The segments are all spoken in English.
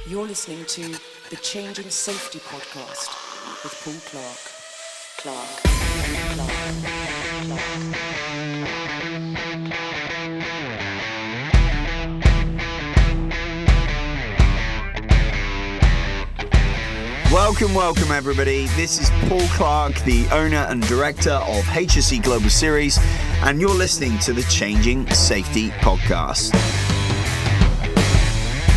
You're listening to the Changing Safety Podcast with Paul Clark. Welcome everybody. This is Paul Clark, the owner and director of HSE Global Series, and you're listening to the Changing Safety Podcast.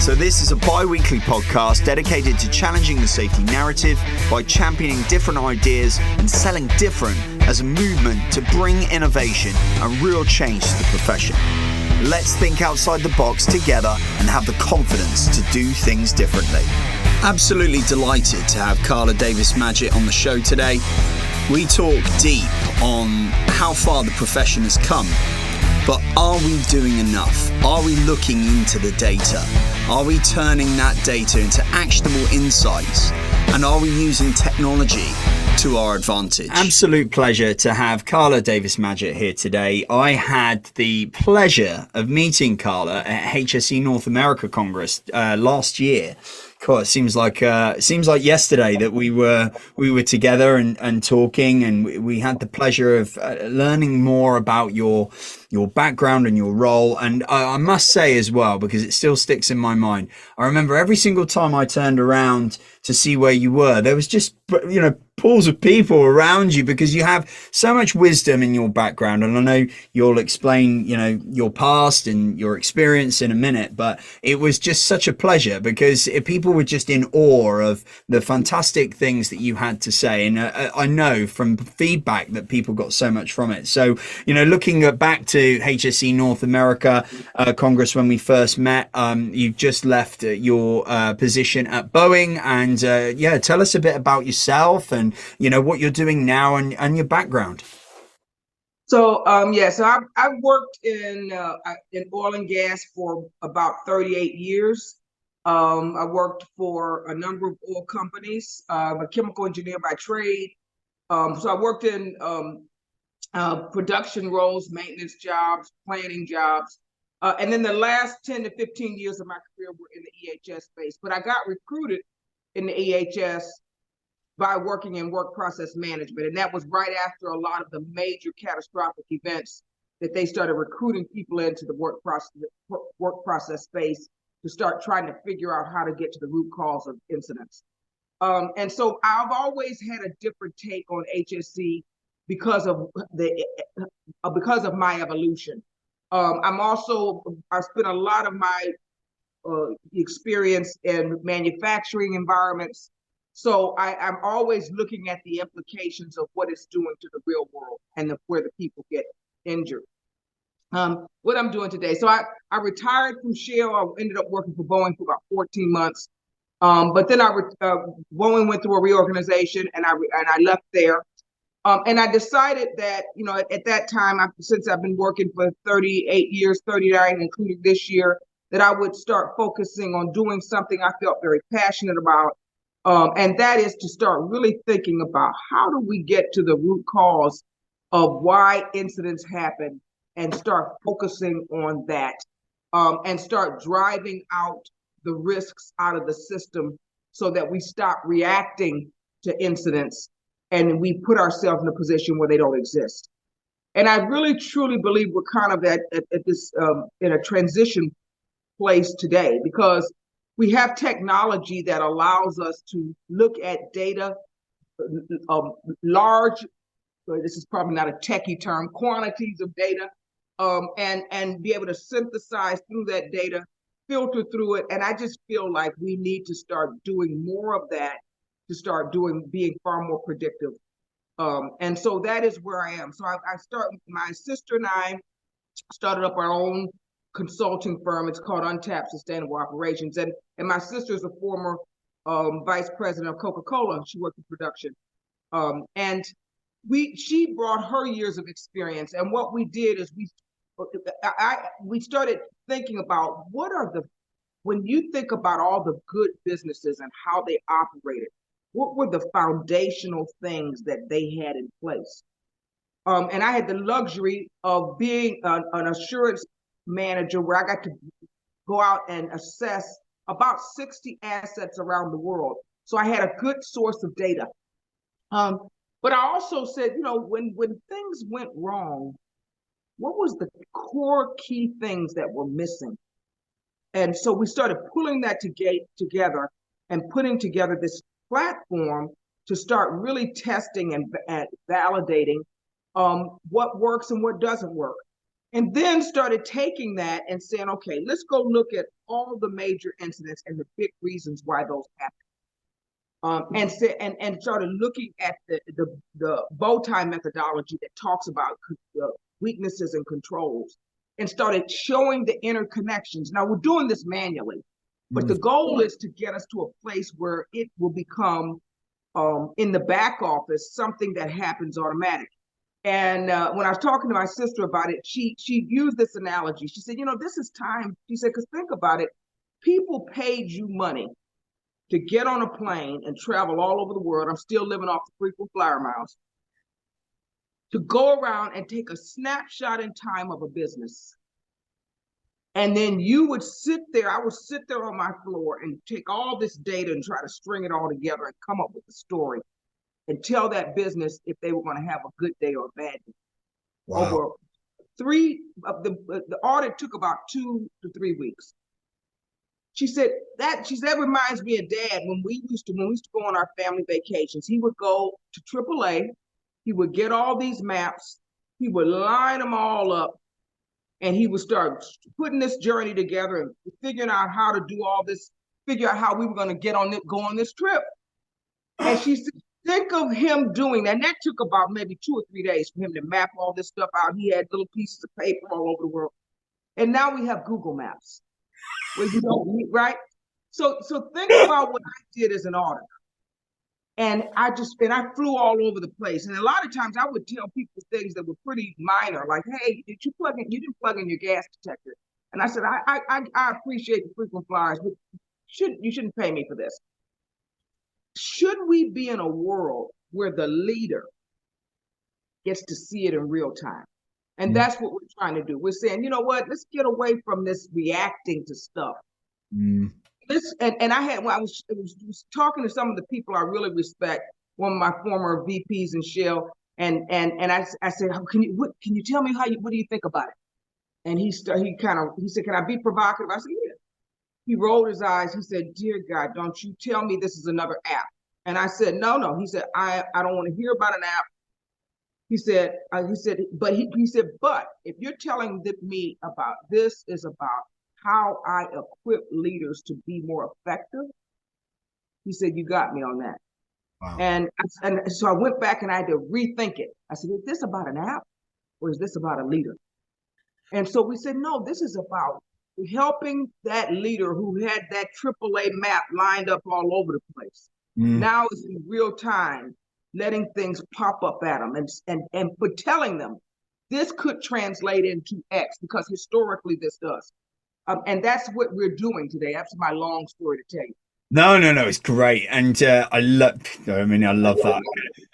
So this is a bi-weekly podcast dedicated to challenging the safety narrative by championing different ideas and selling different as a movement to bring innovation and real change to the profession. Let's think outside the box together and have the confidence to do things differently. Absolutely delighted to have Carla Davis Madgett on the show today. We talk deep on how far the profession has come, but are we doing enough? Are we looking into the data? Are we turning that data into actionable insights? And are we using technology to our advantage? Absolute pleasure to have Carla Davis Madgett here today. I had the pleasure of meeting Carla at HSE North America Congress last year. God, it seems like yesterday that we were together and talking, and we had the pleasure of learning more about your background and your role. And I must say as well, because it still sticks in my mind, I remember every single time I turned around to see where you were, there was just, pools of people around you, because you have so much wisdom in your background. And I know you'll explain, your past and your experience in a minute, but it was just such a pleasure because people were just in awe of the fantastic things that you had to say. And I know from feedback that people got so much from it. So, looking back to HSE North America Congress when we first met, you just left your position at Boeing, and tell us a bit about yourself and what you're doing now and your background. So I've worked in oil and gas for about 38 years. I worked for a number of oil companies. I'm a chemical engineer by trade. So I worked in production roles, maintenance jobs, planning jobs. And then the last 10 to 15 years of my career were in the EHS space. But I got recruited in the EHS by working in work process management. And that was right after a lot of the major catastrophic events that they started recruiting people into the work process space to start trying to figure out how to get to the root cause of incidents. And so I've always had a different take on HSE because of my evolution. I spent a lot of my experience in manufacturing environments. So I'm always looking at the implications of what it's doing to the real world and where the people get injured. What I'm doing today. So I retired from Shell. I ended up working for Boeing for about 14 months. But then Boeing went through a reorganization, and I left there. And I decided that, at that time, since I've been working for 38 years, 39, including this year, that I would start focusing on doing something I felt very passionate about. And that is to start really thinking about how do we get to the root cause of why incidents happen and start focusing on that, and start driving out the risks out of the system so that we stop reacting to incidents and we put ourselves in a position where they don't exist. And I really, truly believe we're kind of at this in a transition place today, because we have technology that allows us to look at data, large, this is probably not a techie term, quantities of data, and be able to synthesize through that data, filter through it. And I just feel like we need to start doing more of that to start being far more predictive. And so that is where I am. So my sister and I started up our own consulting firm. It's called Untapped Sustainable Operations. And my sister is a former vice president of Coca-Cola. She worked in production. And she brought her years of experience. And what we did is we started thinking about when you think about all the good businesses and how they operated, what were the foundational things that they had in place? And I had the luxury of being an assurance manager where I got to go out and assess about 60 assets around the world. So I had a good source of data. But I also said, when things went wrong, what was the core key things that were missing? And so we started pulling that together and putting together this platform to start really testing and validating what works and what doesn't work. And then started taking that and saying, okay, let's go look at all the major incidents and the big reasons why those happen. And started looking at the bow tie methodology that talks about weaknesses and controls, and started showing the interconnections. Now we're doing this manually, but the goal is to get us to a place where it will become in the back office something that happens automatic. And when I was talking to my sister about it, she used this analogy. She said, this is time. She said, because think about it, people paid you money to get on a plane and travel all over the world. I'm still living off the frequent flyer miles. To go around and take a snapshot in time of a business. And then you would sit there, I would sit there on my floor and take all this data and try to string it all together and come up with a story and tell that business if they were going to have a good day or a bad day. Wow. The audit took about 2 to 3 weeks. She said that reminds me of Dad when we used to go on our family vacations. He would go to AAA, he would get all these maps, he would line them all up, and he would start putting this journey together and figuring out how to do all this, figure out how we were going to go on this trip. And she said, think of him doing that. And that took about maybe 2 or 3 days for him to map all this stuff out. He had little pieces of paper all over the world. And now we have Google Maps, where you don't need, right? So think about what I did as an auditor. And I flew all over the place. And a lot of times I would tell people things that were pretty minor, like, hey, you didn't plug in your gas detector. And I said, I appreciate the frequent flyers, but you shouldn't pay me for this. Should we be in a world where the leader gets to see it in real time? And that's what we're trying to do. We're saying, you know what, let's get away from this reacting to stuff. And I was talking to some of the people I really respect, one of my former VPs in Shell, and I said, can you tell me what do you think about it? And he said, can I be provocative? I said, yeah. He rolled his eyes. He said, dear God, don't you tell me this is another app. And I said, no. He said, I don't want to hear about an app. He said, but if you're telling me about this is about how I equip leaders to be more effective, he said, you got me on that. Wow. And so I went back and I had to rethink it. I said, is this about an app or is this about a leader? And so we said, no, this is about helping that leader who had that AAA map lined up all over the place. Now it's in real time, letting things pop up at them and but telling them this could translate into X because historically this does. And that's what we're doing today. That's my long story to tell you. No, it's great. And I love that.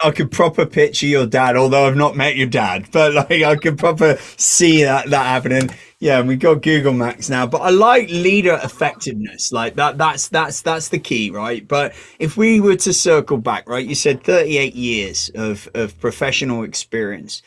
I could proper picture your dad, although I've not met your dad, but like I could proper see that happening. Yeah, and we got Google Maps now, but I like leader effectiveness. Like that's the key, right? But if we were to circle back, right, you said 38 years of professional experience.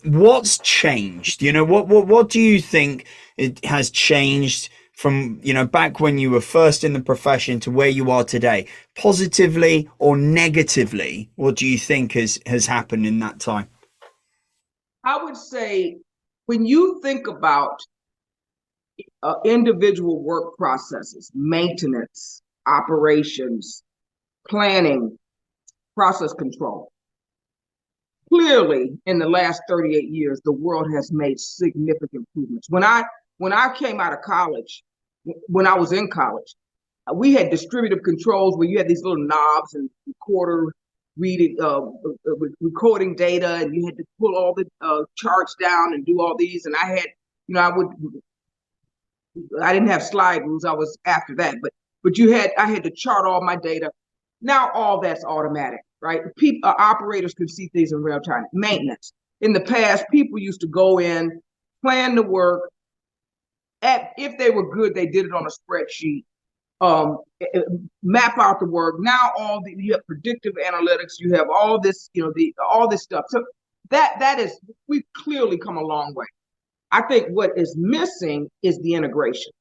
What's changed? What do you think it has changed from, back when you were first in the profession to where you are today, positively or negatively? What do you think has happened in that time? I would say when you think about individual work processes, maintenance, operations, planning, process control, clearly in the last 38 years, the world has made significant improvements. When I came out of college, when I was in college, we had distributive controls where you had these little knobs and recording data, and you had to pull all the charts down and do all these. And I had, I didn't have slide rules. I was after that, but I had to chart all my data. Now all that's automatic, right? Operators can see things in real time. Maintenance. In the past, people used to go in, plan the work. If they were good, they did it on a spreadsheet. map out the work. Now you have predictive analytics, you have all this, all this stuff. So we've clearly come a long way. I think what is missing is the integration.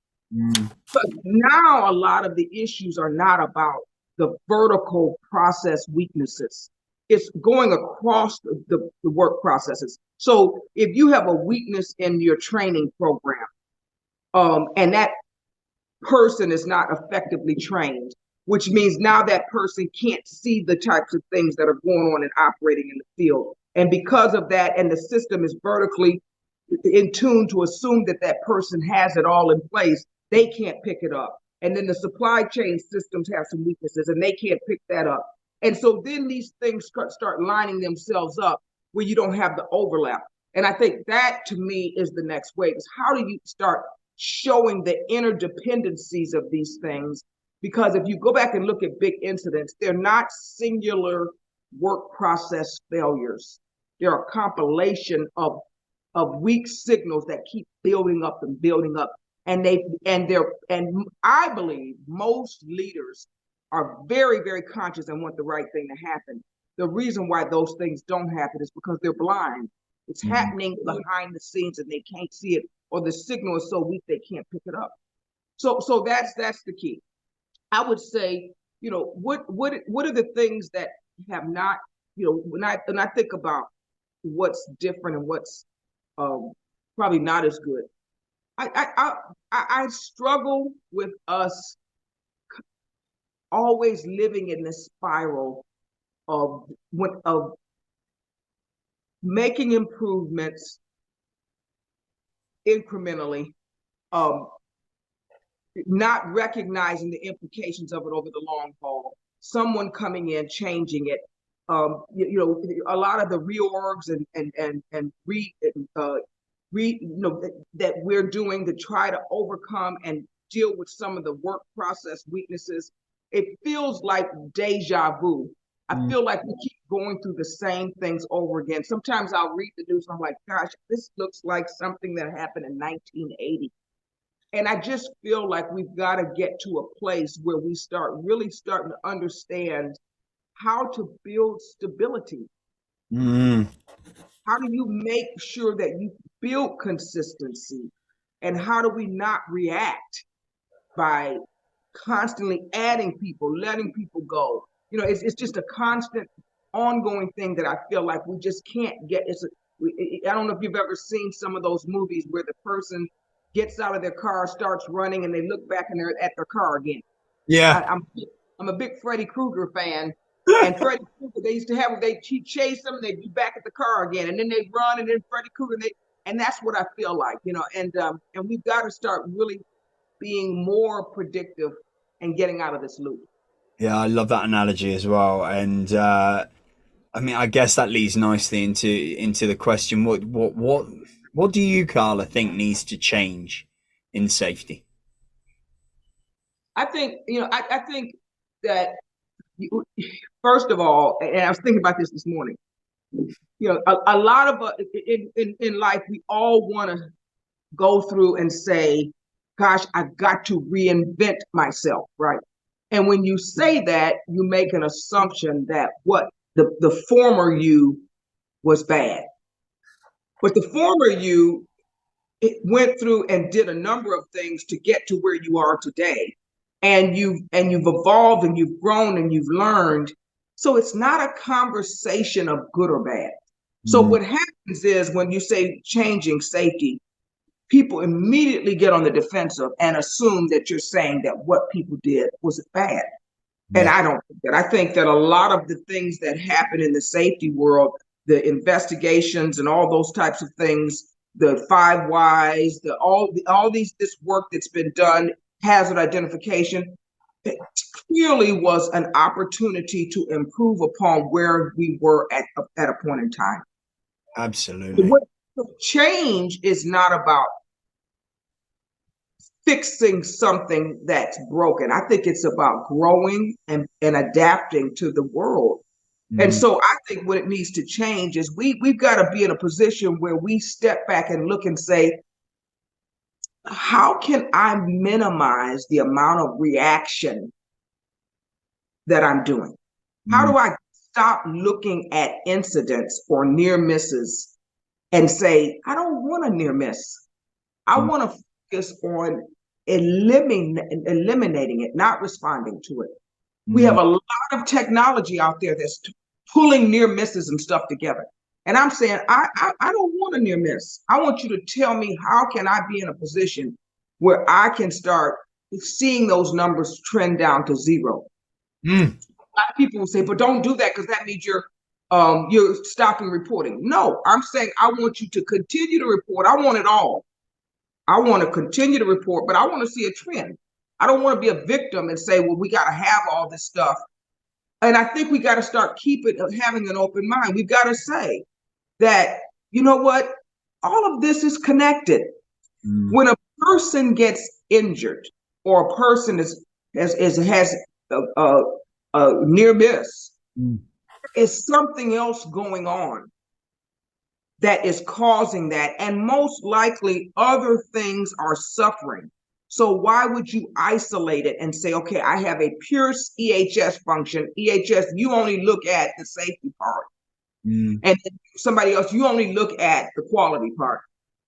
But now a lot of the issues are not about the vertical process weaknesses. It's going across the work processes. So if you have a weakness in your training program, and that person is not effectively trained, which means now that person can't see the types of things that are going on and operating in the field. And because of that, and the system is vertically in tune to assume that that person has it all in place, they can't pick it up. And then the supply chain systems have some weaknesses and they can't pick that up. And so then these things start lining themselves up where you don't have the overlap. And I think that to me is the next wave, is how do you start showing the interdependencies of these things? Because if you go back and look at big incidents, they're not singular work process failures. They're a compilation of weak signals that keep building up and building up. And I believe most leaders are very, very conscious and want the right thing to happen. The reason why those things don't happen is because they're blind. It's happening behind the scenes and they can't see it, or the signal is so weak they can't pick it up. So that's the key. I would say, what are the things that have not, when I think about what's different and what's probably not as good, I struggle with us always living in this spiral of making improvements incrementally, not recognizing the implications of it over the long haul. Someone coming in, changing it. A lot of the reorgs that we're doing to try to overcome and deal with some of the work process weaknesses. It feels like deja vu. I feel like we keep going through the same things over again. Sometimes I'll read the news and I'm like, gosh, this looks like something that happened in 1980. And I just feel like we've got to get to a place where we starting to understand how to build stability. How do you make sure that you build consistency? And how do we not react by constantly adding people, letting people go? It's just a constant ongoing thing that I feel like we just can't get. I don't know if you've ever seen some of those movies where the person gets out of their car, starts running, and they look back and they're at their car again. Yeah. I'm a big Freddy Krueger fan. And Freddy Krueger, they used to have, he'd chase them, they'd be back at the car again, and then they'd run, and then Freddy Krueger, and that's what I feel like, and we've got to start really being more predictive and getting out of this loop. Yeah, I love that analogy as well. And I guess that leads nicely into the question: what do you, Carla, think needs to change in safety? I think I think that first of all, and I was thinking about this morning. A lot of us in life, we all want to go through and say, "Gosh, I've got to reinvent myself," right? And when you say that, you make an assumption that what the former you was bad. But the former you went through and did a number of things to get to where you are today. And you've evolved and you've grown and you've learned. So it's not a conversation of good or bad. So what happens is when you say changing safety, people immediately get on the defensive and assume that you're saying that what people did was bad. And I don't think that. I think that a lot of the things that happen in the safety world, the investigations and all those types of things, the 5 whys, this work that's been done, hazard identification, it clearly was an opportunity to improve upon where we were at a point in time. Absolutely. What change is not about fixing something that's broken. I think it's about growing and adapting to the world. And so I think what it needs to change is we've got to be in a position where we step back and look and say, how can I minimize the amount of reaction that I'm doing? How do I stop looking at incidents or near misses and say, I don't want a near miss. I want to focus on eliminating it, not responding to it. We have a lot of technology out there that's pulling near misses and stuff together. And I'm saying, I don't want a near miss. I want you to tell me, how can I be in a position where I can start seeing those numbers trend down to zero? A lot of people will say, but don't do that because that means you're stopping reporting. No, I'm saying I want you to continue to report. I want it all. I want to continue to report, but I want to see a trend. I don't want to be a victim and say, well, we got to have all this stuff. And I think we got to start having an open mind. We've got to say that, you know what, all of this is connected. When a person gets injured or a person has a near miss, is something else going on that is causing that, and most likely other things are suffering. So why would you isolate it and say, okay, I have a pure EHS function. EHS, you only look at the safety part. And somebody else, you only look at the quality part.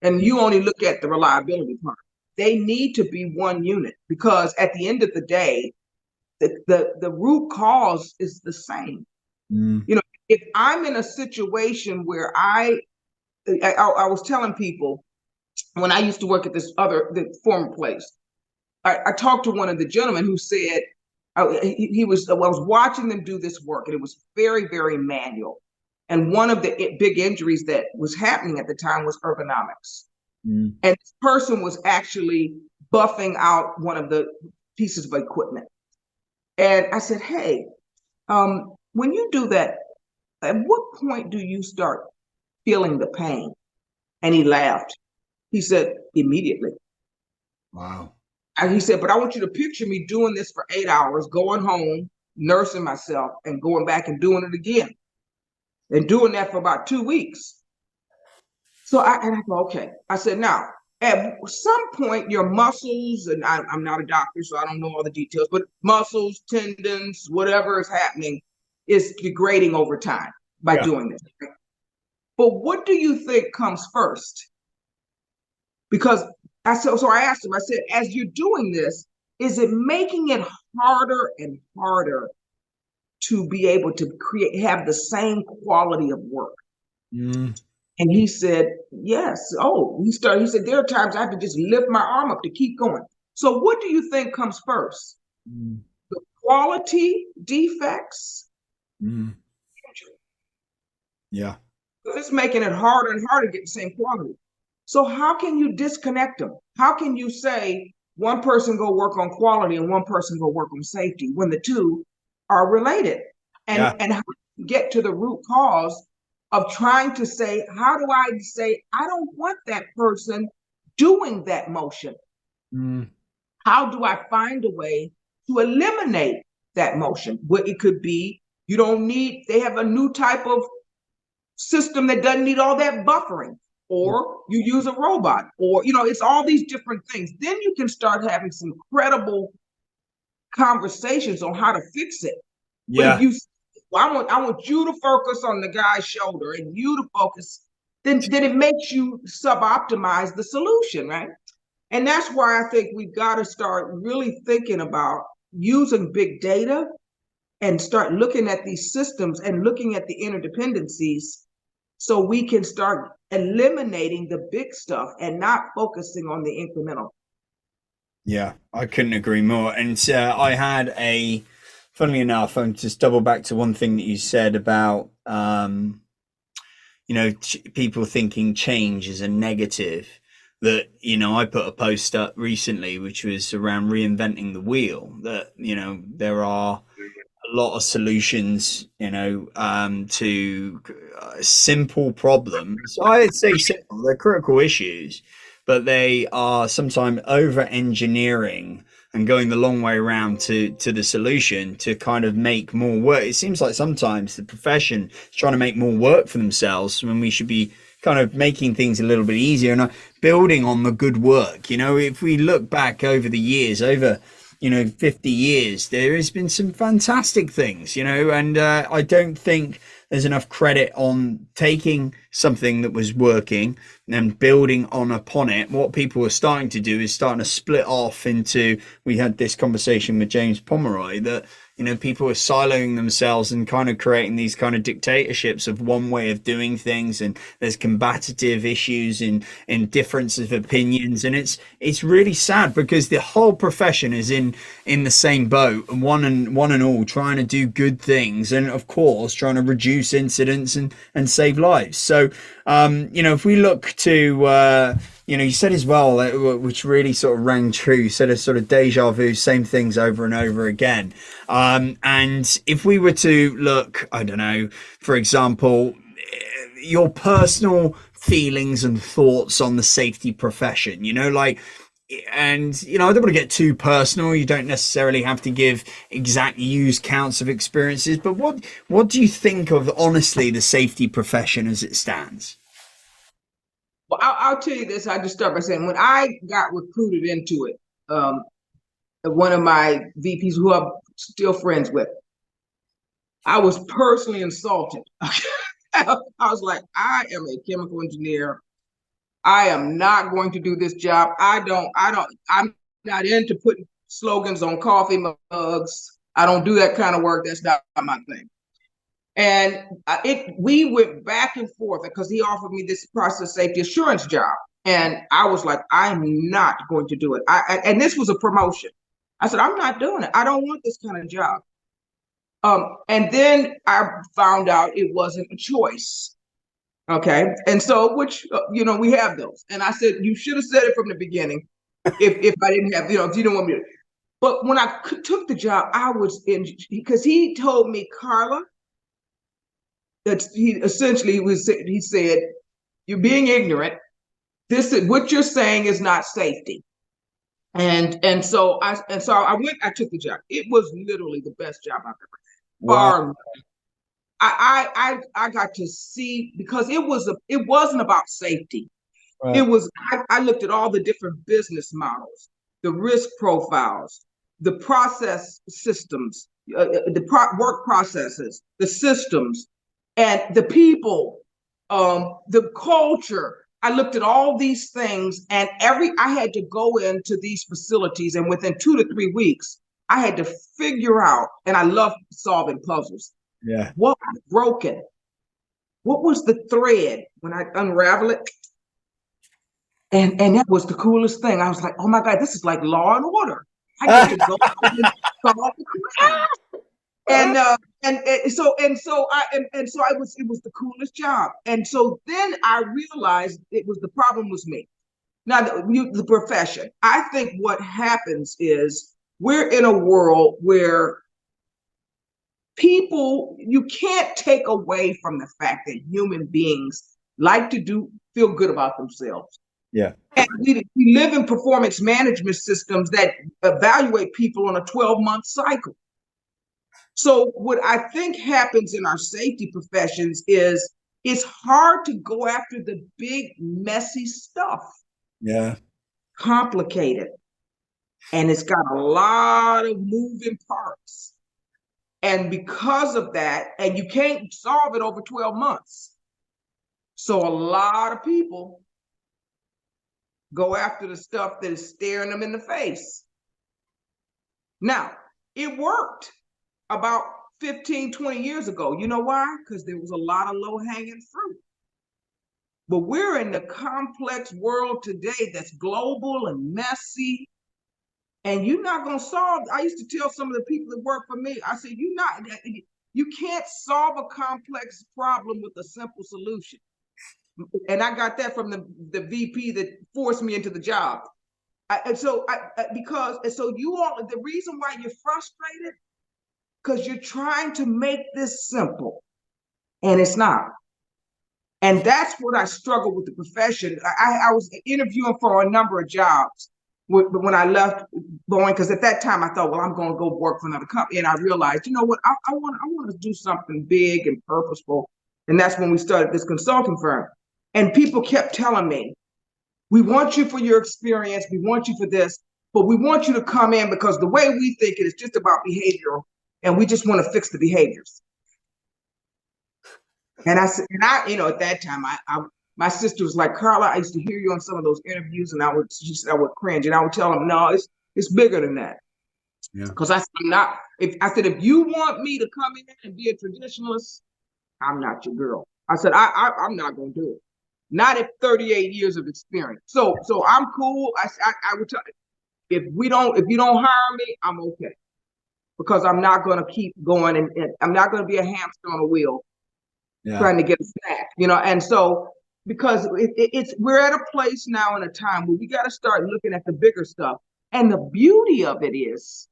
And you only look at the reliability part. They need to be one unit, because at the end of the day, the root cause is the same. You know, if I'm in a situation where I was telling people when I used to work at the former place, I talked to one of the gentlemen who said I was watching them do this work, and it was very, very manual. And one of the big injuries that was happening at the time was ergonomics. And this person was actually buffing out one of the pieces of equipment. And I said, hey, when you do that, at what point do you start feeling the pain? And he laughed. He said, immediately. Wow. And he said, but I want you to picture me doing this for 8 hours, going home, nursing myself, and going back and doing it again. And doing that for about 2 weeks. So I go, okay. I said, now, at some point, your muscles, and I'm not a doctor, so I don't know all the details, but muscles, tendons, whatever is happening is degrading over time by doing this. But what do you think comes first? Because I asked him, I said, as you're doing this, is it making it harder and harder to be able to have the same quality of work? And he said, yes. He said, there are times I have to just lift my arm up to keep going. So what do you think comes first? The quality defects? Yeah. Because it's making it harder and harder to get the same quality. So how can you disconnect them? How can you say one person go work on quality and one person go work on safety when the two are related? And how do you get to the root cause of trying to say, how do I say, I don't want that person doing that motion? How do I find a way to eliminate that motion? Well, it could be, they have a new type of system that doesn't need all that buffering, or you use a robot, or, it's all these different things. Then you can start having some credible conversations on how to fix it. But if you, I want you to focus on the guy's shoulder and you to focus, then it makes you sub-optimize the solution, right? And that's why I think we've got to start really thinking about using big data and start looking at these systems and looking at the interdependencies so we can start eliminating the big stuff and not focusing on the incremental. Yeah, I couldn't agree more. And I had funnily enough, I'm just double back to one thing that you said about, people thinking change is a negative. That, I put a post up recently, which was around reinventing the wheel, that, there are a lot of solutions, to simple problems. I'd say simple, they're critical issues, but they are sometimes over engineering and going the long way around to the solution to kind of make more work. It seems like sometimes the profession is trying to make more work for themselves when we should be kind of making things a little bit easier and building on the good work. If we look back over the years, over 50 years, there has been some fantastic things, and I don't think there's enough credit on taking something that was working and building upon it. What people are starting to do is starting to split off into, we had this conversation with James Pomeroy, that people are siloing themselves and kind of creating these kind of dictatorships of one way of doing things, and there's combative issues in differences of opinions, and it's really sad because the whole profession is in the same boat, and one and all trying to do good things, and of course trying to reduce incidents and save lives. So if we look to you said as well, which really sort of rang true, you said a sort of deja vu, same things over and over again. And if we were to look, I don't know, for example, your personal feelings and thoughts on the safety profession, and I don't want to get too personal. You don't necessarily have to give exact use counts of experiences, but what do you think of, honestly, the safety profession as it stands? Well, I'll tell you this. I just start by saying, when I got recruited into it, one of my VPs, who I'm still friends with, I was personally insulted. I was like, I am a chemical engineer. I am not going to do this job. I'm not into putting slogans on coffee mugs. I don't do that kind of work. That's not my thing. And we went back and forth because he offered me this process safety assurance job. And I was like, I'm not going to do it. And this was a promotion. I said, I'm not doing it. I don't want this kind of job. And then I found out it wasn't a choice. Okay. And so, which, we have those. And I said, you should have said it from the beginning if I didn't have, if you don't want me to. But when I took the job, I was in, because he told me, Carla, that he said, you're being ignorant. What you're saying is not safety. And so I took the job. It was literally the best job I've ever had. Wow. I got to see, because it wasn't about safety. Right. It was, I looked at all the different business models, the risk profiles, the process systems, work processes, the systems, and the people, the culture. I looked at all these things, and I had to go into these facilities, and within 2 to 3 weeks, I had to figure out, and I love solving puzzles. Yeah. What was broken? What was the thread when I unravel it? And that was the coolest thing. I was like, oh my God, this is like Law and Order. I get to go out and solve the crime. It was the coolest job. And so then I realized the problem was me. Now, the profession. I think what happens is we're in a world where you can't take away from the fact that human beings like to feel good about themselves. Yeah. And we live in performance management systems that evaluate people on a 12-month cycle. So what I think happens in our safety professions is it's hard to go after the big, messy stuff. Yeah. Complicated. And it's got a lot of moving parts. And because of that, and you can't solve it over 12 months. So a lot of people go after the stuff that is staring them in the face. Now, it worked about 15, 20 years ago. You know why? Because there was a lot of low-hanging fruit. But we're in the complex world today that's global and messy. And you're not going to solve. I used to tell some of the people that work for me, I said, you can't solve a complex problem with a simple solution. And I got that from the VP that forced me into the job. The reason why you're frustrated, because you're trying to make this simple, and it's not. And that's what I struggle with the profession. I was interviewing for a number of jobs when I left Boeing, because at that time I thought, well, I'm going to go work for another company. And I realized, you know what, I want to do something big and purposeful. And that's when we started this consulting firm. And people kept telling me, we want you for your experience, we want you for this, but we want you to come in because the way we think it is just about behavioral, and we just want to fix the behaviors. And I said, at that time, my sister was like, Carla, I used to hear you on some of those interviews, and she said I would cringe, and I would tell them, no, it's bigger than that. Yeah. Because I said, if you want me to come in and be a traditionalist, I'm not your girl. I said, I'm not going to do it. Not at 38 years of experience. So I'm cool. I would tell you, if you don't hire me, I'm okay. Because I'm not going to keep going, and I'm not going to be a hamster on a wheel trying to get a snack, and so because we're at a place now in a time where we got to start looking at the bigger stuff. And the beauty of it is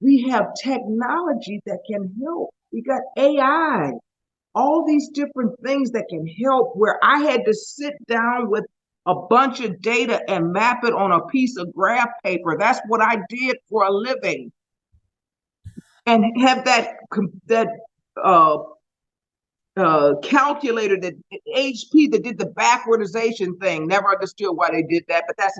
we have technology that can help. We got AI, all these different things that can help, where I had to sit down with a bunch of data and map it on a piece of graph paper. That's what I did for a living. And have that calculator, that HP that did the backwardization thing. Never understood why they did that, but that's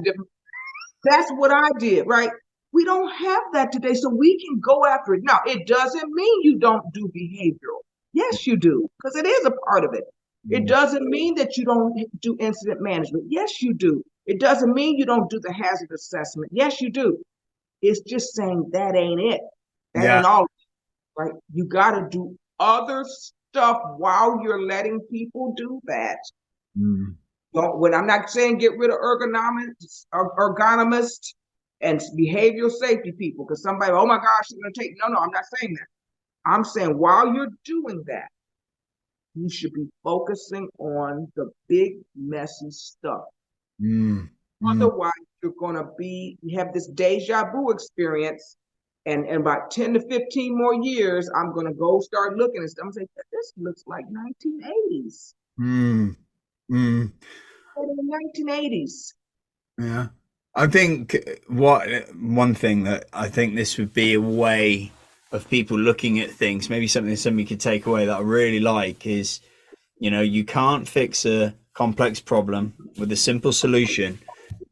what I did, right? We don't have that today, so we can go after it. Now, it doesn't mean you don't do behavioral. Yes, you do, because it is a part of it. It doesn't mean that you don't do incident management. Yes, you do. It doesn't mean you don't do the hazard assessment. Yes, you do. It's just saying that ain't it. That ain't all, right? You got to do other stuff while you're letting people do that. When I'm not saying get rid of ergonomists and behavioral safety people, because somebody, oh my gosh, you're going to take, no, I'm not saying that. I'm saying while you're doing that, you should be focusing on the big, messy stuff. Otherwise, you're going to you have this deja vu experience. And in about 10 to 15 more years, I'm going to go start looking at stuff and say, this looks like 1980s. The 1980s. Yeah. I think one thing that I think this would be a way of people looking at things, maybe something somebody could take away that I really like is, you can't fix a complex problem with a simple solution.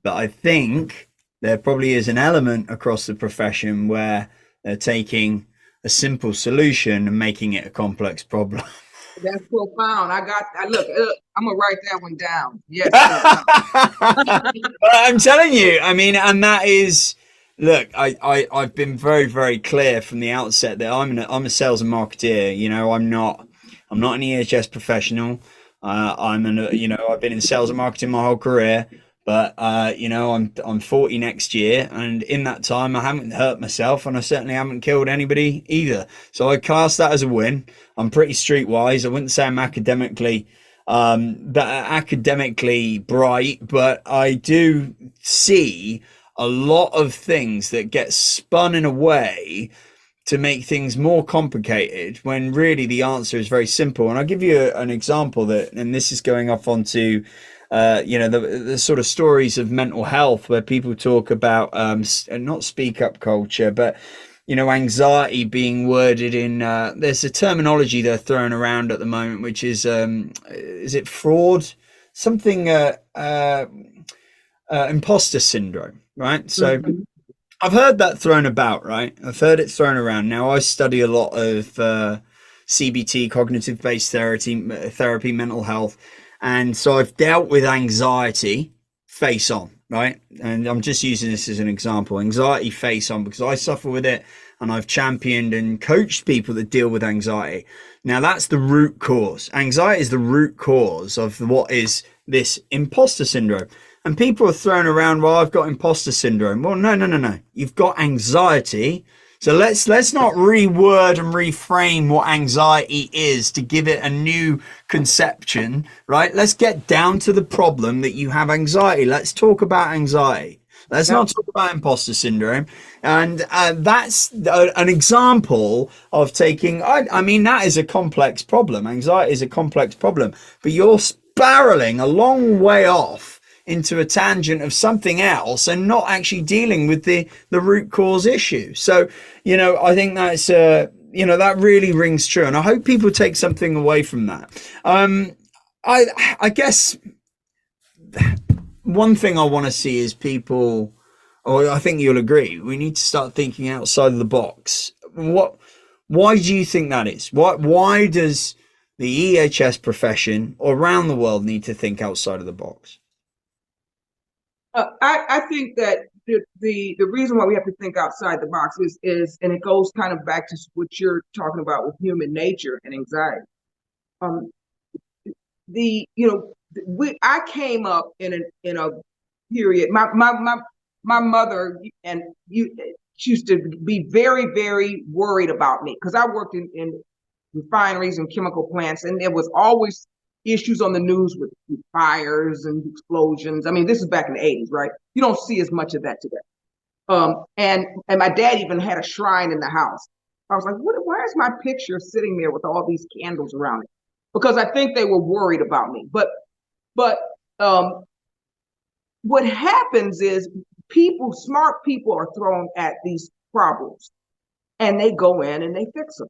But I think there probably is an element across the profession where they're taking a simple solution and making it a complex problem. That's profound. Look, I'm gonna write that one down. Yes. I'm telling you, I mean, and that is, look, I've been very, very clear from the outset that I'm a sales and marketeer. I'm not an EHS professional. I've been in sales and marketing my whole career. But I'm 40 next year, and in that time I haven't hurt myself, and I certainly haven't killed anybody either. So I class that as a win. I'm pretty streetwise. I wouldn't say I'm academically bright, but I do see a lot of things that get spun in a way to make things more complicated when really the answer is very simple. And I'll give you an example and this is going off onto the sort of stories of mental health where people talk about not speak up culture, but anxiety being worded in there's a terminology they're throwing around at the moment, which is it fraud, something imposter syndrome, right? So I've heard that thrown about, right? I've heard it thrown around. Now I study a lot of CBT, cognitive based therapy, mental health. And so I've dealt with anxiety face on, right? And I'm just using this as an example, anxiety face on, because I suffer with it and I've championed and coached people that deal with anxiety. Now that's the root cause. Anxiety is the root cause of what is this imposter syndrome. And people are thrown around, well, I've got imposter syndrome. Well, no. You've got anxiety. So let's not reword and reframe what anxiety is to give it a new conception, right? Let's get down to the problem that you have anxiety. Let's talk about anxiety. Let's not talk about imposter syndrome. And that's an example of taking, I mean, that is a complex problem. Anxiety is a complex problem, but you're spiraling a long way off into a tangent of something else and not actually dealing with the root cause issue. So, I think that's, that really rings true. And I hope people take something away from that. I guess one thing I want to see is people, or I think you'll agree, we need to start thinking outside of the box. Why do you think that is? Why does the EHS profession or around the world need to think outside of the box? I think that the reason why we have to think outside the box is and it goes kind of back to what you're talking about with human nature and anxiety. Um, the you know I came up in a period. My mother and you she used to be very worried about me because I worked in refineries and chemical plants, and there was always issues on the news with fires and explosions. I mean, this is back in the 80s, right? You don't see as much of that today. And my dad even had a shrine in the house. I was like, why is my picture sitting there with all these candles around it? Because I think they were worried about me. But um, what happens is smart people are thrown at these problems and they go in and they fix them.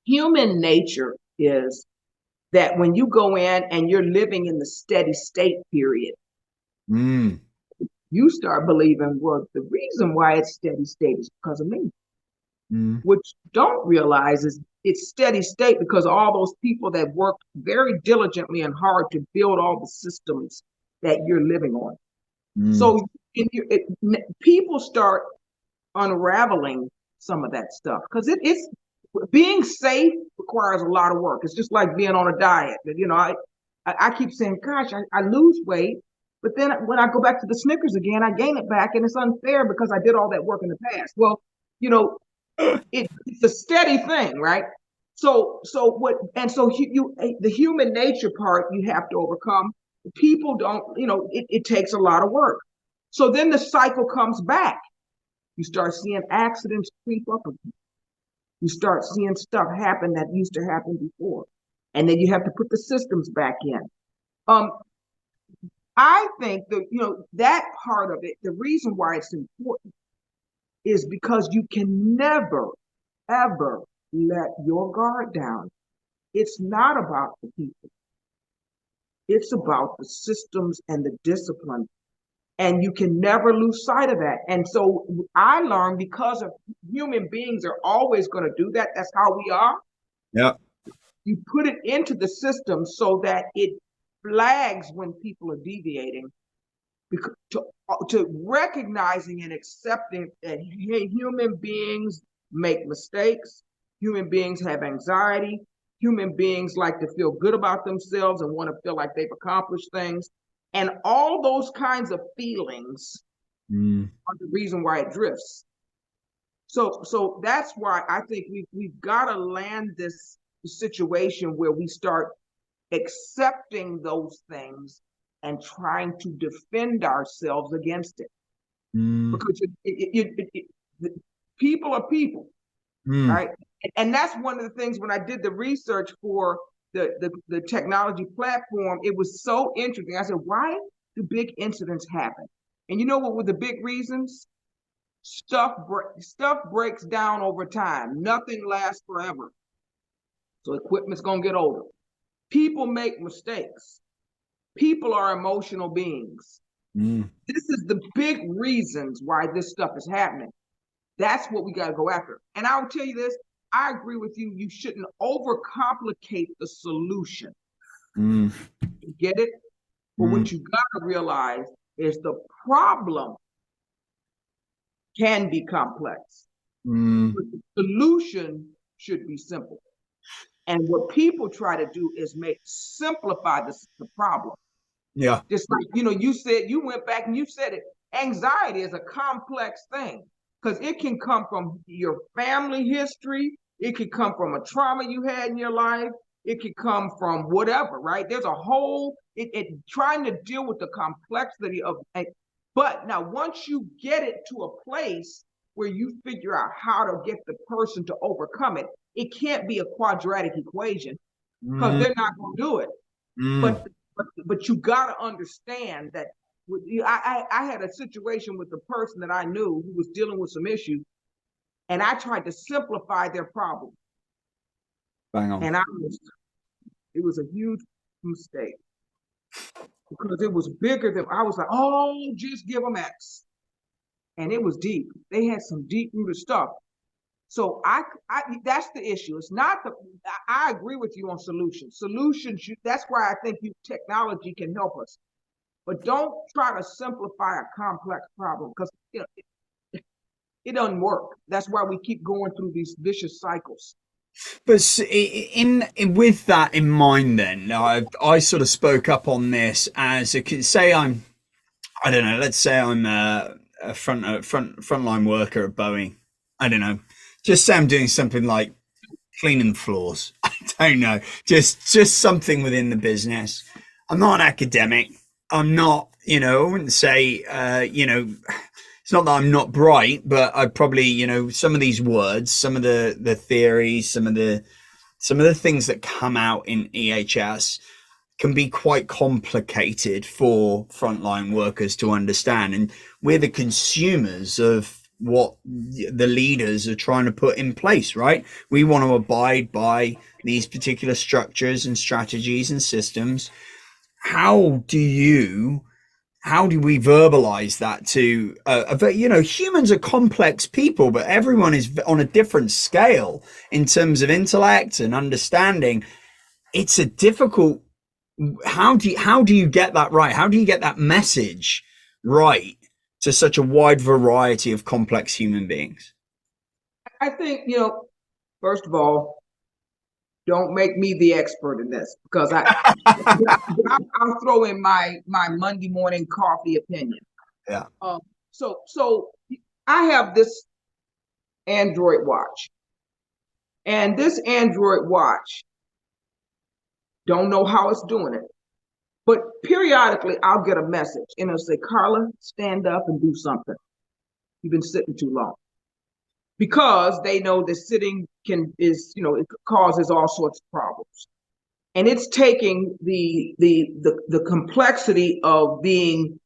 Human nature is that when you go in and you're living in the steady state period, Mm. you start believing, well, the reason why it's steady state is because of me. Mm. What you don't realize is it's steady state because all those people that worked very diligently and hard to build all the systems that you're living on. Mm. So people start unraveling some of that stuff because it's being safe requires a lot of work. It's just like being on a diet. I keep saying, gosh, I lose weight, but then when I go back to the Snickers again, I gain it back, and it's unfair because I did all that work in the past. Well, you know, it's a steady thing, right? The human nature part you have to overcome. People don't, it takes a lot of work. So then the cycle comes back. You start seeing accidents creep up again. You start seeing stuff happen that used to happen before. And then you have to put the systems back in. Um, I think that part of it, the reason why it's important is because you can never, ever let your guard down. It's not about the people. It's about the systems and the discipline. And you can never lose sight of that. And so I learned because of human beings are always going to do that. That's how we are. Yeah. You put it into the system so that it flags when people are deviating, to recognizing and accepting that, hey, human beings make mistakes, human beings have anxiety, human beings like to feel good about themselves and want to feel like they've accomplished things, and all those kinds of feelings are the reason why it drifts. So that's why I think we've got to land this situation where we start accepting those things and trying to defend ourselves against it. Because people are people, right? And that's one of the things when I did the research for the technology platform, it was so interesting. I said, why do big incidents happen? And you know what were the big reasons? Stuff breaks down over time. Nothing lasts forever. So equipment's gonna get older. People make mistakes. People are emotional beings. This is the big reasons why this stuff is happening. That's what we got to go after. And I'll tell you this, I agree with you. You shouldn't overcomplicate the solution. You get it? But what you got to realize is the problem can be complex. But the solution should be simple. And what people try to do is simplify the problem. Yeah. Just like, you went back and you said it. Anxiety is a complex thing because it can come from your family history. It could come from a trauma you had in your life. It could come from whatever, right? There's a whole, trying to deal with the complexity of, but now once you get it to a place where you figure out how to get the person to overcome it, it can't be a quadratic equation because they're not going to do it. But you got to understand that I had a situation with a person that I knew who was dealing with some issues, and I tried to simplify their problem. Bang on. And it was a huge mistake because it was bigger than I was like, oh, just give them X. And it was deep. They had some deep rooted stuff. So I that's the issue. It's not the. I agree with you on solutions. Solutions. That's why I think technology can help us. But don't try to simplify a complex problem because it doesn't work. That's why we keep going through these vicious cycles. But with that in mind, then I sort of spoke up on this as say I don't know. Let's say I'm a frontline worker at Boeing. I don't know. Just say I'm doing something like cleaning the floors. I don't know. Just something within the business. I'm not an academic. I'm not. I wouldn't say. It's not that I'm not bright, but I probably some of these words, some of the theories, some of the things that come out in EHS can be quite complicated for frontline workers to understand. And we're the consumers of what the leaders are trying to put in place, right? We want to abide by these particular structures and strategies and systems. How do we verbalize that to, humans are complex people, but everyone is on a different scale in terms of intellect and understanding. It's a difficult, how do you get that right? How do you get that message right to such a wide variety of complex human beings? I think, first of all, don't make me the expert in this because I'll throw in my Monday morning coffee opinion. Yeah. So I have this Android watch, and this Android watch, don't know how it's doing it, but periodically I'll get a message and it'll say, Carla, stand up and do something. You've been sitting too long. Because they know that sitting it causes all sorts of problems. And it's taking the complexity of being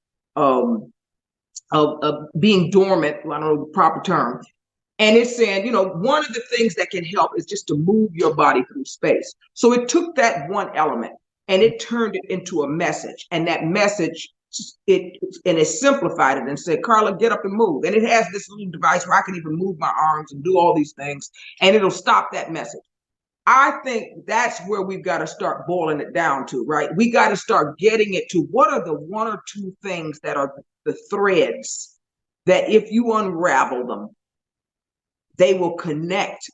of being dormant, I don't know the proper term, and it's saying, one of the things that can help is just to move your body through space. So it took that one element and it turned it into a message. And that message, it simplified it and said, Carla, get up and move. And it has this little device where I can even move my arms and do all these things, and it'll stop that message. I think that's where we've got to start boiling it down to, right? We got to start getting it to what are the one or two things that are the threads that if you unravel them, they will connect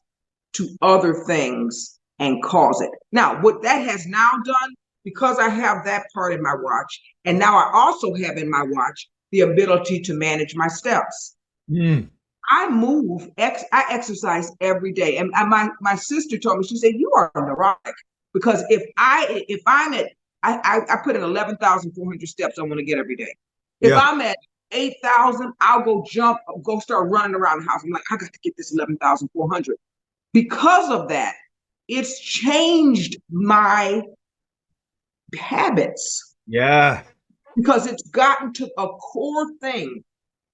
to other things and cause it. Now, what that has now done, because I have that part in my watch, and now I also have in my watch the ability to manage my steps. I move, I exercise every day. And my sister told me, she said, you are neurotic. Because if I'm at, I put in 11,400 steps I want to get every day. If I'm at 8,000, I'll go start running around the house. I'm like, I got to get this 11,400. Because of that, it's changed my habits. Yeah. Because it's gotten to a core thing.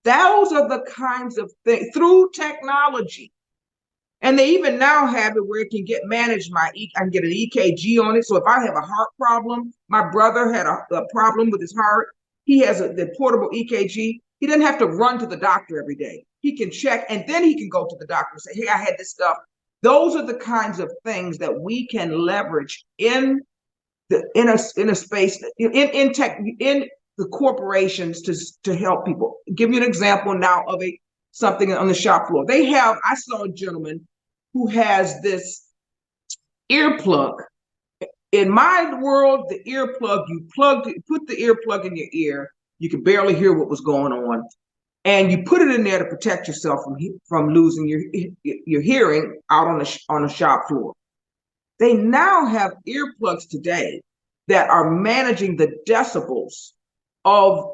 Those are the kinds of things through technology. And they even now have it where it can get managed. I can get an EKG on it. So if I have a heart problem, my brother had a problem with his heart. He has the portable EKG. He doesn't have to run to the doctor every day. He can check, and then he can go to the doctor and say, hey, I had this stuff. Those are the kinds of things that we can leverage in a space in the corporations to help people. Give you an example now of something on the shop floor. I saw a gentleman who has this earplug. In my world, the earplug, put the earplug in your ear, you could barely hear what was going on, and you put it in there to protect yourself from losing your hearing out on the shop floor. They now have earplugs today that are managing the decibels of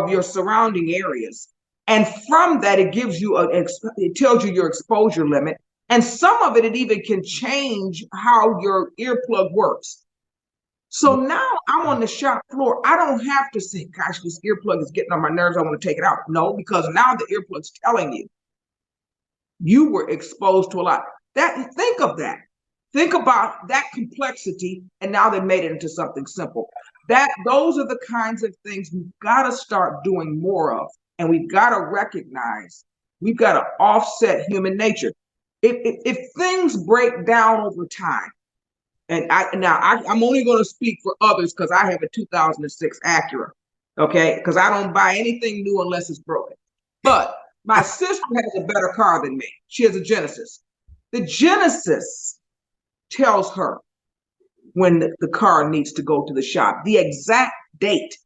your surrounding areas. And from that, it gives you it tells you your exposure limit. And some of it even can change how your earplug works. So now I'm on the shop floor. I don't have to say, gosh, this earplug is getting on my nerves. I want to take it out. No, because now the earplug's telling you were exposed to a lot. Think of that. Think about that complexity, and now they made it into something simple. Those are the kinds of things we've got to start doing more of, and we've got to recognize we've got to offset human nature. If things break down over time, and I'm only going to speak for others because I have a 2006 Acura, okay? Because I don't buy anything new unless it's broken. But my sister has a better car than me. She has a Genesis. The Genesis tells her when the car needs to go to the shop, the exact date.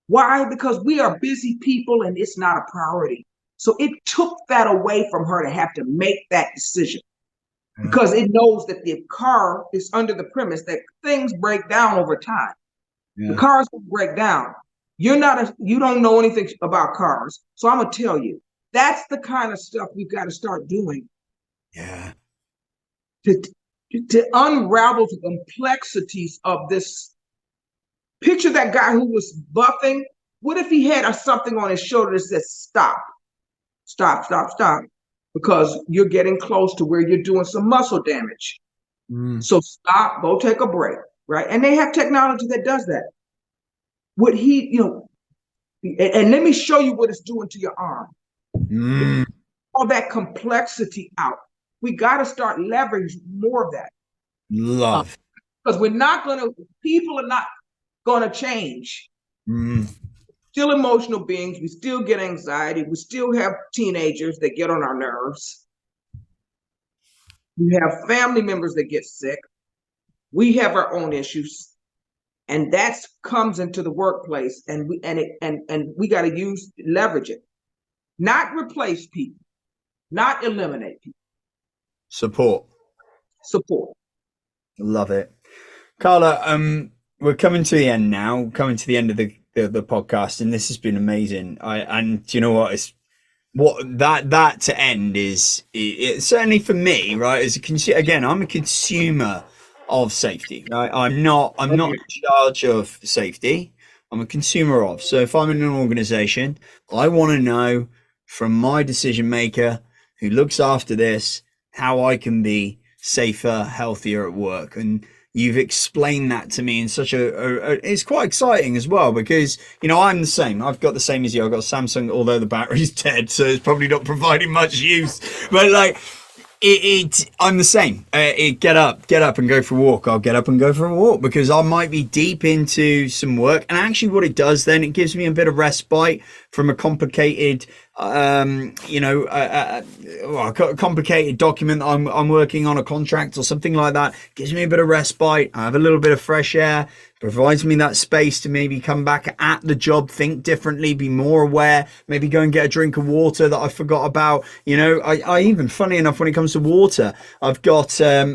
Why? Because we are busy people and it's not a priority. So it took that away from her to have to make that decision because it knows that the car is under the premise that things break down over time. The cars will break down. You don't know anything about cars. So I'm going to tell you, that's the kind of stuff we've got to start doing. Yeah. To unravel the complexities of this. Picture that guy who was buffing. What if he had something on his shoulder that says stop, stop, stop, stop, because you're getting close to where you're doing some muscle damage. So stop, go take a break, right? And they have technology that does that. What and let me show you what it's doing to your arm. All that complexity out. We got to start leveraging more of that. Love. Because people are not going to change. Still emotional beings. We still get anxiety. We still have teenagers that get on our nerves. We have family members that get sick. We have our own issues. And that comes into the workplace, and we got to leverage it. Not replace people, not eliminate people. Support. Love it. Carla, we're coming to the end now, coming to the end of the podcast, and this has been amazing. And do you know what? It's what that to end is certainly for me, right? Again, I'm a consumer of safety, right? I'm not in charge of safety. I'm a consumer of. So if I'm in an organization, I want to know from my decision maker who looks after this how I can be safer, healthier at work. And you've explained that to me in such it's quite exciting as well, because I'm the same. I've got the same as you. I've got a Samsung, although the battery's dead, so it's probably not providing much use, but like I'm the same. Get up and go for a walk. I'll get up and go for a walk because I might be deep into some work, and actually what it does then, it gives me a bit of respite from a complicated complicated document that I'm working on, a contract or something like that. It gives me a bit of respite. I have a little bit of fresh air, provides me that space to maybe come back at the job, think differently, be more aware, maybe go and get a drink of water that I forgot about. I even, funny enough, when it comes to water, I've got a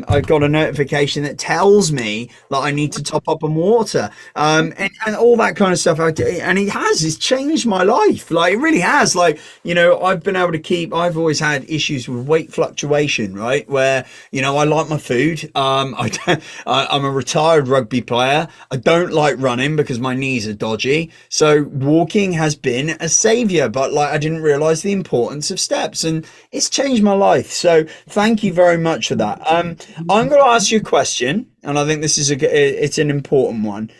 notification that tells me that I need to top up on water, and all that kind of stuff. It's changed my life. Like, it really has. Like, I've been able to I've always had issues with weight fluctuation, right? Where, I like my food. I'm a retired rugby player. I don't like running because my knees are dodgy. So walking has been a savior, but I didn't realize the importance of steps, and it's changed my life. So thank you very much for that. I'm going to ask you a question, and I think this is it's an important one.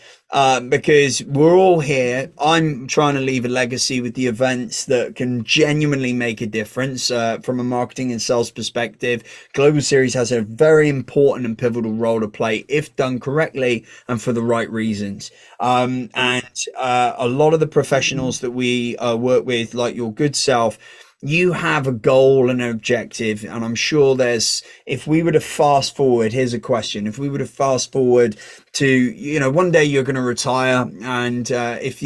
Because we're all here. I'm trying to leave a legacy with the events that can genuinely make a difference from a marketing and sales perspective. Global Series has a very important and pivotal role to play if done correctly and for the right reasons. And a lot of the professionals that we work with, like your good self, you have a goal and an objective, and I'm sure if we were to fast forward, here's a question. If we were to fast forward to, one day you're going to retire, and if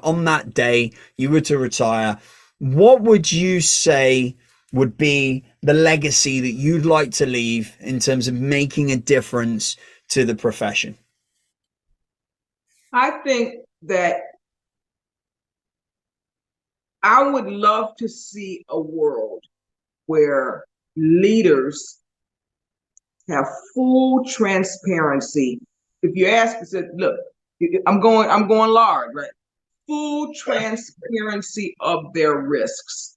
on that day you were to retire, what would you say would be the legacy that you'd like to leave in terms of making a difference to the profession? I think that I would love to see a world where leaders have full transparency. If you ask, said, look, I'm going large, right? Full transparency of their risks,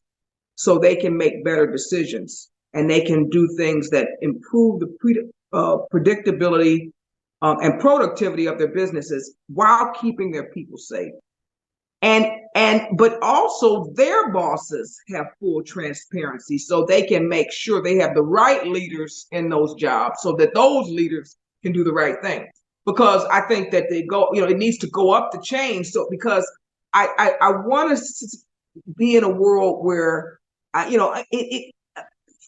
so they can make better decisions and they can do things that improve predictability, and productivity of their businesses while keeping their people safe. But also their bosses have full transparency so they can make sure they have the right leaders in those jobs so that those leaders can do the right thing. Because I think that it needs to go up the chain. So because I want to be in a world where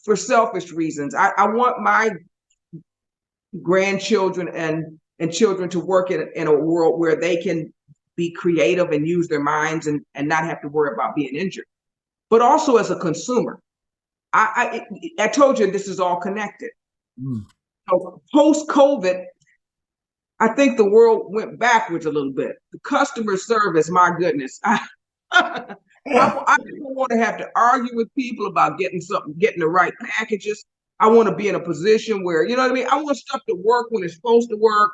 for selfish reasons, I want my grandchildren and children to work in a world where they can be creative and use their minds and not have to worry about being injured. But also as a consumer, I told you this is all connected. So post-COVID, I think the world went backwards a little bit. The customer service, my goodness. I don't want to have to argue with people about getting the right packages. I want to be in a position where, you know what I mean? I want stuff to work when it's supposed to work.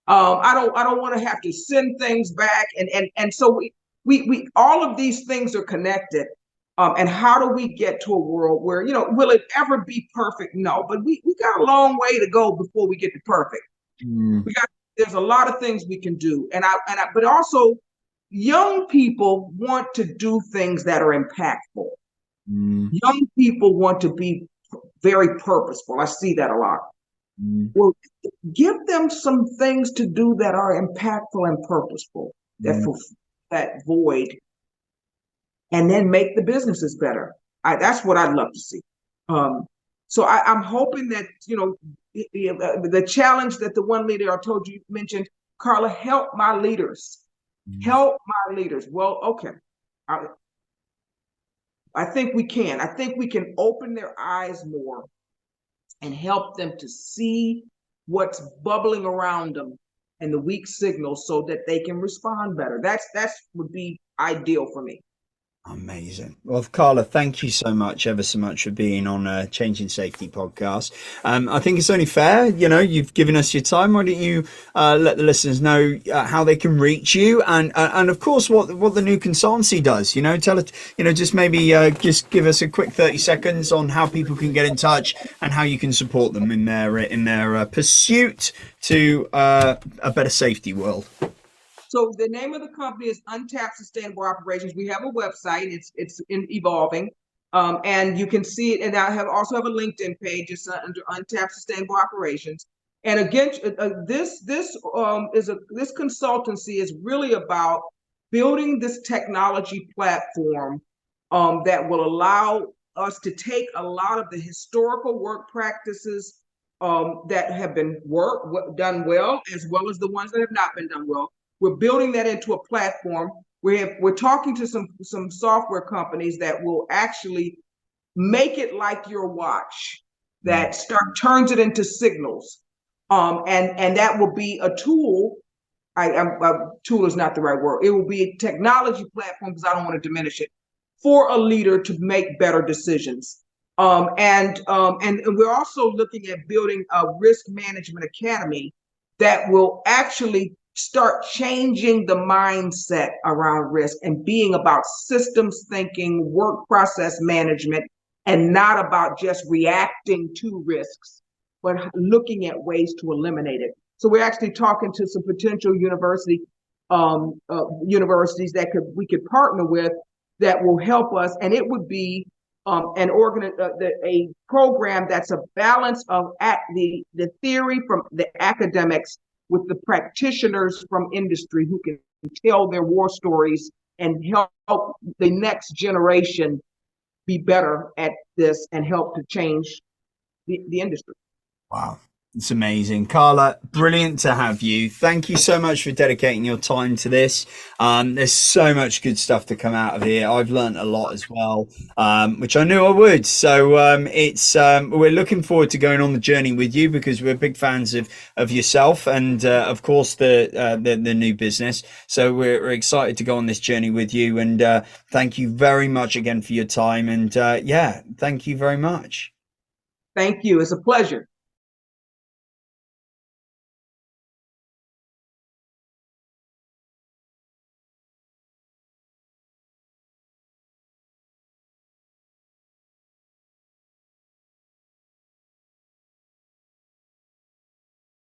I don't want to have to send things back. And so we all of these things are connected. And how do we get to a world where, will it ever be perfect? No, but we got a long way to go before we get to perfect. There's a lot of things we can do. But also young people want to do things that are impactful. Young people want to be very purposeful. I see that a lot. Well, give them some things to do that are impactful and purposeful, that fulfill that void, and then make the businesses better. That's what I'd love to see. So I'm hoping that, the challenge that the one leader I told you mentioned, Carla, help my leaders. Help my leaders. Well, okay. I think we can. I think we can open their eyes more and help them to see what's bubbling around them and the weak signals so that they can respond better. That's would be ideal for me. Amazing. Well, Carla, thank you so much, ever so much, for being on Changing Safety podcast. I think it's only fair, you've given us your time. Why don't you let the listeners know how they can reach you, and of course what the new consultancy does. Tell it. Just maybe just give us a quick 30 seconds on how people can get in touch and how you can support them in their pursuit to a better safety world. So the name of the company is Untapped Sustainable Operations. We have a website. It's evolving, and you can see it. And I also have a LinkedIn page. It's under Untapped Sustainable Operations. And again, this consultancy is really about building this technology platform that will allow us to take a lot of the historical work practices that have been done well, as well as the ones that have not been done well. We're building that into a platform. We're talking to some software companies that will actually make it like your watch, that turns it into signals, and that will be a tool. Tool is not the right word. It will be a technology platform, because I don't want to diminish it, for a leader to make better decisions. And we're also looking at building a risk management academy that will actually start changing the mindset around risk and being about systems thinking, work process management, and not about just reacting to risks, but looking at ways to eliminate it. So we're actually talking to some potential universities that we could partner with that will help us, and it would be a program that's a balance of the theory from the academics with the practitioners from industry who can tell their war stories and help the next generation be better at this and help to change the industry. Wow. It's amazing. Carla, brilliant to have you. Thank you so much for dedicating your time to this. There's so much good stuff to come out of here. I've learned a lot as well, which I knew I would. So we're looking forward to going on the journey with you, because we're big fans of yourself and of course the new business. So we're excited to go on this journey with you. And thank you very much again for your time. And thank you very much. Thank you. It's a pleasure.